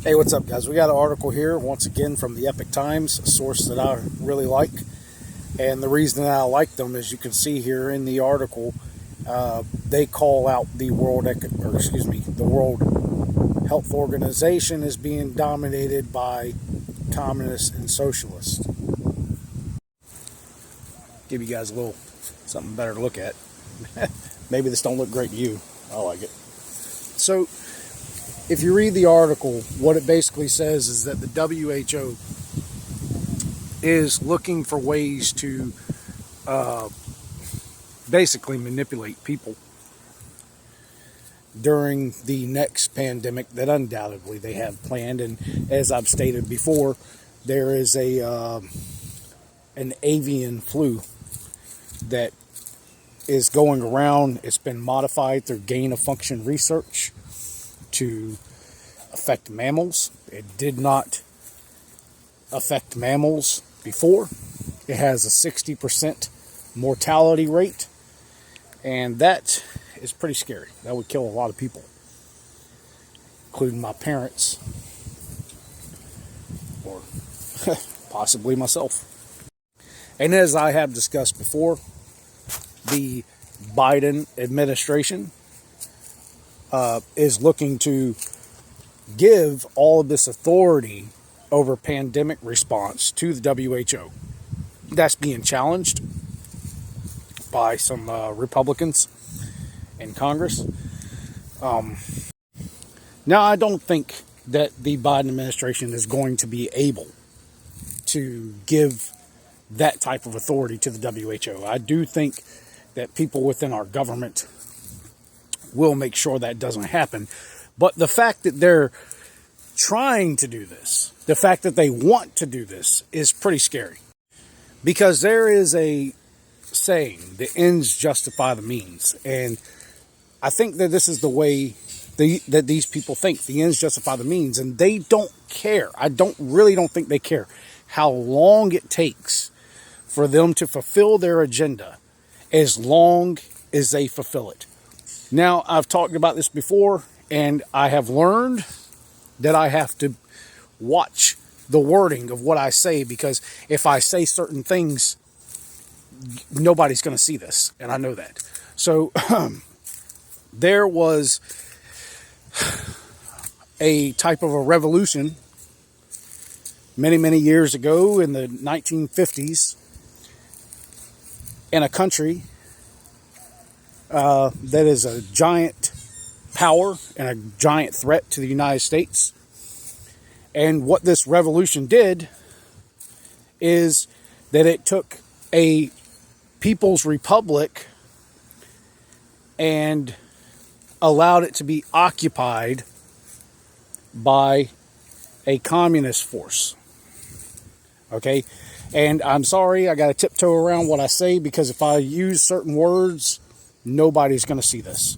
Hey, what's up, guys? We got an article here once again from the Epic Times, a source that I really like. And the reason that I like them, as you can see here in the article, they call out the the World Health Organization as being dominated by communists and socialists. Give you guys a little something better to look at. Maybe this don't look great to you. I like it. So, if you read the article, what it basically says is that the WHO is looking for ways to basically manipulate people during the next pandemic that undoubtedly they have planned. And as I've stated before, there is an avian flu that is going around. It's been modified through gain of function research to affect mammals. It did not affect mammals before. It has a 60% mortality rate, and that is pretty scary. That would kill a lot of people, including my parents or possibly myself. And as I have discussed before, the Biden administration is looking to give all of this authority over pandemic response to the WHO. That's being challenged by some Republicans in Congress. Now, I don't think that the Biden administration is going to be able to give that type of authority to the WHO. I do think that people within our government will make sure that doesn't happen. But the fact that they're trying to do this, the fact that they want to do this, is pretty scary. Because there is a saying, the ends justify the means. And I think that this is the way that these people think. The ends justify the means. And they don't care. I really don't think they care how long it takes for them to fulfill their agenda, as long as they fulfill it. Now, I've talked about this before, and I have learned that I have to watch the wording of what I say, because if I say certain things, nobody's going to see this, and I know that. So, there was a type of a revolution many, many years ago in the 1950s in a country that is a giant power and a giant threat to the United States. And what this revolution did is that it took a people's republic and allowed it to be occupied by a communist force. Okay? And I'm sorry, I got to tiptoe around what I say, because if I use certain words, nobody's going to see this.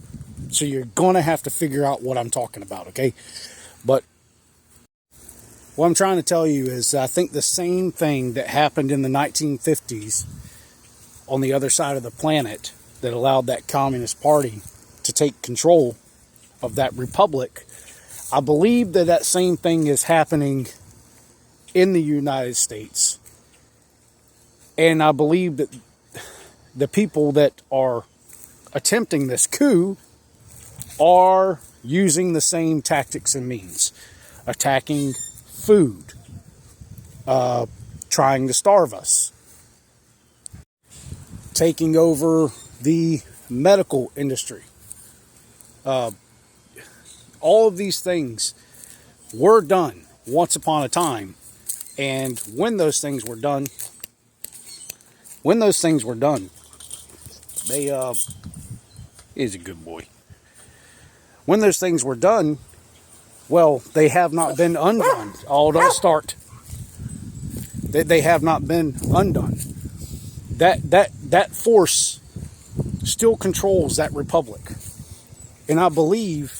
So you're going to have to figure out what I'm talking about, okay? But what I'm trying to tell you is, I think the same thing that happened in the 1950s on the other side of the planet that allowed that Communist Party to take control of that republic, I believe that that same thing is happening in the United States. And I believe that the people that are attempting this coup are using the same tactics and means. Attacking food. Trying to starve us. Taking over the medical industry. All of these things were done once upon a time. And when those things were done, they, he's a good boy. When those things were done, well, they have not been undone. Oh, don't start. They have not been undone. That force still controls that republic. And I believe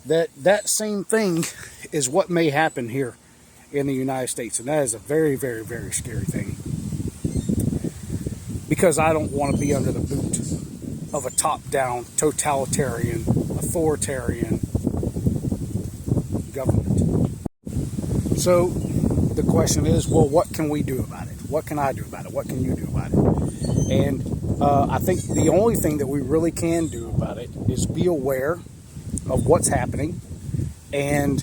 that that same thing is what may happen here in the United States. And that is a very, very, very scary thing. Because I don't want to be under the boot of a top-down, totalitarian, authoritarian government. So the question is, well, what can we do about it? What can I do about it? What can you do about it? And I think the only thing that we really can do about it is be aware of what's happening and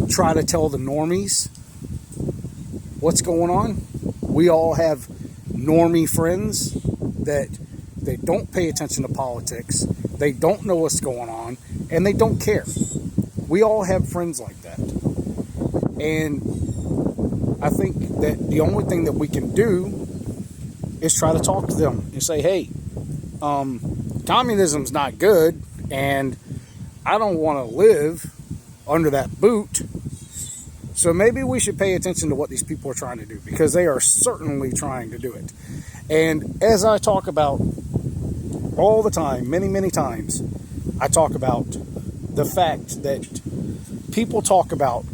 try to tell the normies what's going on. We all have normie friends that they don't pay attention to politics, they don't know what's going on, and they don't care. We all have friends like that. And I think that the only thing that we can do is try to talk to them and say, hey, communism's not good, and I don't want to live under that boot. So maybe we should pay attention to what these people are trying to do, because they are certainly trying to do it. And as I talk about all the time, many, many times, I talk about the fact that people talk about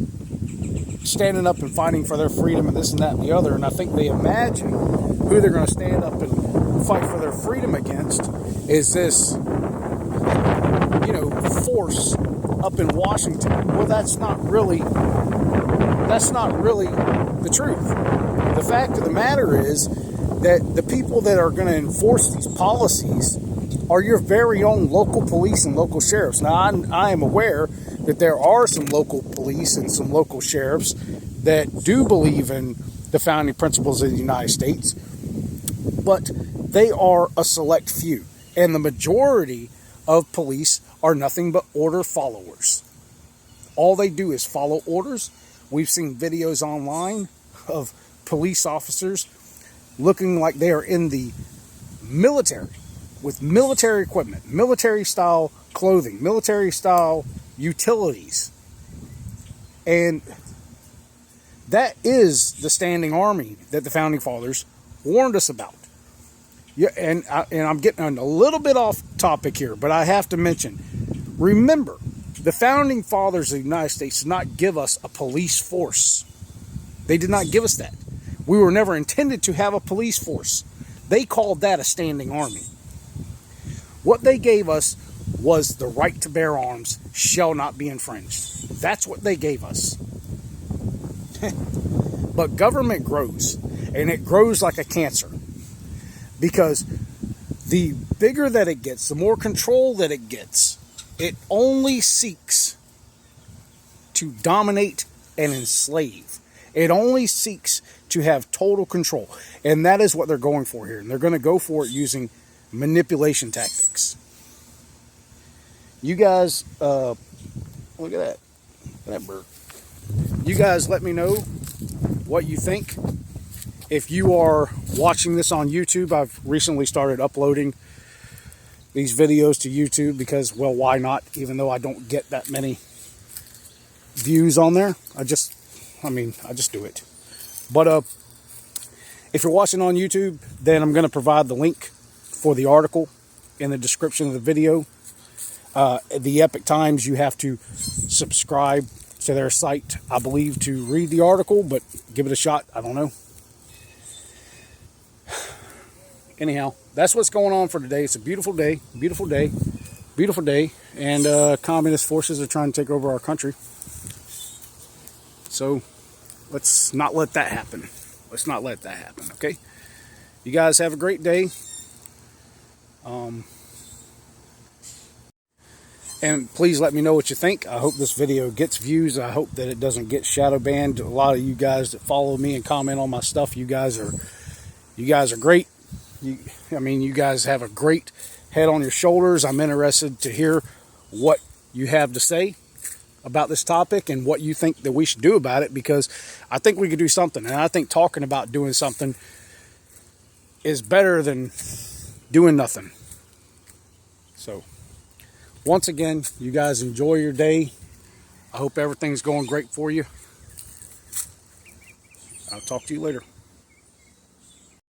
standing up and fighting for their freedom and this and that and the other, and I think they imagine who they're going to stand up and fight for their freedom against is this, force up in Washington. Well, that's not really the truth. The fact of the matter is that the people that are going to enforce these policies are your very own local police and local sheriffs. Now, I am aware that there are some local police and some local sheriffs that do believe in the founding principles of the United States, but they are a select few. And the majority of police are nothing but order followers. All they do is follow orders. We've seen videos online of police officers looking like they are in the military with military equipment, military style clothing, military style utilities. And that is the standing army that the founding fathers warned us about. Yeah, and I'm getting a little bit off topic here, but I have to mention, remember, the founding fathers of the United States did not give us a police force. They did not give us that. We were never intended to have a police force. They called that a standing army. What they gave us was the right to bear arms shall not be infringed. That's what they gave us. But government grows, and it grows like a cancer. Because the bigger that it gets, the more control that it gets, it only seeks to dominate and enslave. It only seeks to have total control. And that is what they're going for here. And they're going to go for it using manipulation tactics. You guys, look at that bird. You guys let me know what you think. If you are watching this on YouTube, I've recently started uploading these videos to YouTube because, well, why not? Even though I don't get that many views on there, I just do it. But if you're watching on YouTube, then I'm going to provide the link for the article in the description of the video. The Epoch Times, you have to subscribe to their site, I believe, to read the article, but give it a shot. I don't know. Anyhow, that's what's going on for today. It's a beautiful day, beautiful day, beautiful day, and communist forces are trying to take over our country. So let's not let that happen. Let's not let that happen, okay? You guys have a great day. And please let me know what you think. I hope this video gets views. I hope that it doesn't get shadow banned. A lot of you guys that follow me and comment on my stuff, you guys are great. You guys have a great head on your shoulders. I'm interested to hear what you have to say about this topic and what you think that we should do about it, because I think we could do something. And I think talking about doing something is better than doing nothing. So, once again, you guys enjoy your day. I hope everything's going great for you. I'll talk to you later.